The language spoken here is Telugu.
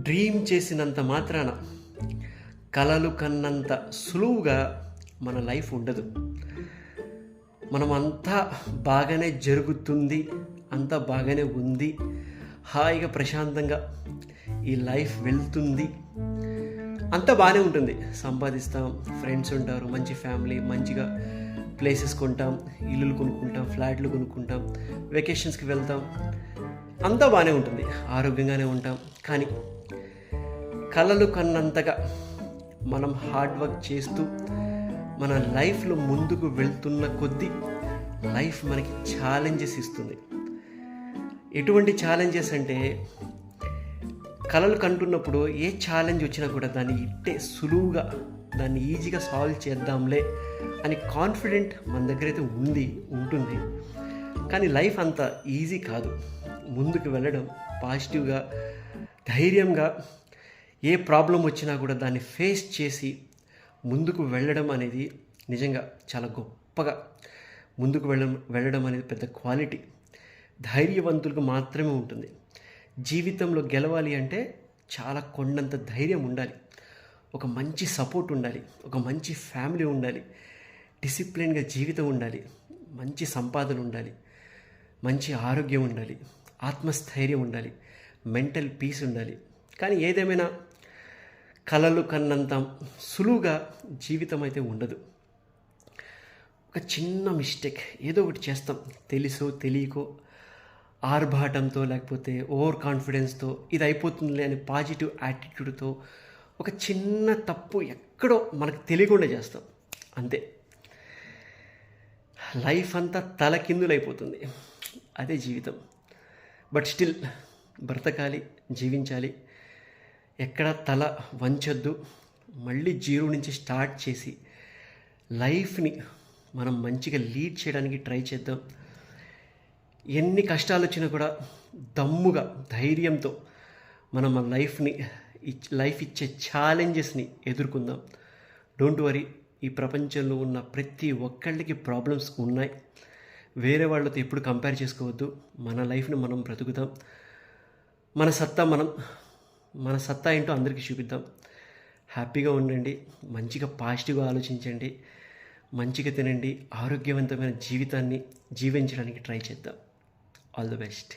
డ్రీమ్ చేసినంత మాత్రాన, కలలు కన్నంత సులువుగా మన లైఫ్ ఉండదు. మనమంతా బాగానే జరుగుతుంది, అంతా బాగానే ఉంది, హాయిగా ప్రశాంతంగా ఈ లైఫ్ వెళ్తుంది, అంతా బాగానే ఉంటుంది. సంపాదిస్తాం, ఫ్రెండ్స్ ఉంటారు, మంచి ఫ్యామిలీ, మంచిగా ప్లేసెస్ కొంటాం, ఇల్లులు కొనుక్కుంటాం, ఫ్లాట్లు కొనుక్కుంటాం, వెకేషన్స్కి వెళ్తాం, అంతా బాగానే ఉంటుంది, ఆరోగ్యంగానే ఉంటాం. కానీ కలలు కన్నంతగా మనం హార్డ్ వర్క్ చేస్తూ మన లైఫ్లో ముందుకు వెళ్తున్న కొద్దీ లైఫ్ మనకి ఛాలెంజెస్ ఇస్తుంది. ఎటువంటి ఛాలెంజెస్ అంటే, కలలు కంటున్నప్పుడు ఏ ఛాలెంజ్ వచ్చినా కూడా దాన్ని ఇట్టే సులువుగా, దాన్ని ఈజీగా సాల్వ్ చేద్దాంలే అని కాన్ఫిడెంట్ మన దగ్గర అయితే ఉంటుంది. కానీ లైఫ్ అంత ఈజీ కాదు. ముందుకు వెళ్ళడం, పాజిటివ్గా, ధైర్యంగా ఏ ప్రాబ్లం వచ్చినా కూడా దాన్ని ఫేస్ చేసి ముందుకు వెళ్ళడం అనేది నిజంగా చాలా గొప్పగా, ముందుకు వెళ్ళడం అనేది పెద్ద క్వాలిటీ ధైర్యవంతులకు మాత్రమే ఉంటుంది. జీవితంలో గెలవాలి అంటే చాలా కొండంత ధైర్యం ఉండాలి, ఒక మంచి సపోర్ట్ ఉండాలి, ఒక మంచి ఫ్యామిలీ ఉండాలి, డిసిప్లిన్గా జీవితం ఉండాలి, మంచి సంపాదన ఉండాలి, మంచి ఆరోగ్యం ఉండాలి, ఆత్మస్థైర్యం ఉండాలి, మెంటల్ పీస్ ఉండాలి. కానీ ఏదేమైనా కలలు కన్నంత సులువుగా జీవితం అయితే ఉండదు. ఒక చిన్న మిస్టేక్, ఏదో ఒకటి చేస్తాం, తెలుసో తెలియకో, ఆర్భాటంతో, లేకపోతే ఓవర్ కాన్ఫిడెన్స్తో, ఇది అయిపోతుందిలే అని పాజిటివ్ యాటిట్యూడ్తో ఒక చిన్న తప్పు ఎక్కడో మనకు తెలియకుండా చేస్తాం, అంతే లైఫ్ అంతా తలకిందులైపోతుంది. అదే జీవితం. బట్ స్టిల్ బ్రతకాలి, జీవించాలి, ఎక్కడ తల వంచొద్దు. మళ్ళీ జీరో నుంచి స్టార్ట్ చేసి లైఫ్ని మనం మంచిగా లీడ్ చేయడానికి ట్రై చేద్దాం. ఎన్ని కష్టాలు వచ్చినా కూడా దమ్ముగా, ధైర్యంతో మనం మన లైఫ్ ఇచ్చే ఛాలెంజెస్ని ఎదుర్కొందాం. డోంట్ వరీ, ఈ ప్రపంచంలో ఉన్న ప్రతి ఒక్కళ్ళకి ప్రాబ్లమ్స్ ఉన్నాయి. వేరే వాళ్ళతో ఎప్పుడు కంపేర్ చేసుకోవద్దు. మన లైఫ్ని మనం బ్రతుకుదాం. మన సత్తా ఏంటో అందరికీ చూపిద్దాం. హ్యాపీగా ఉండండి, మంచిగా పాజిటివ్గా ఆలోచించండి, మంచిగా తినండి, ఆరోగ్యవంతమైన జీవితాన్ని జీవించడానికి ట్రై చేద్దాం. All the best.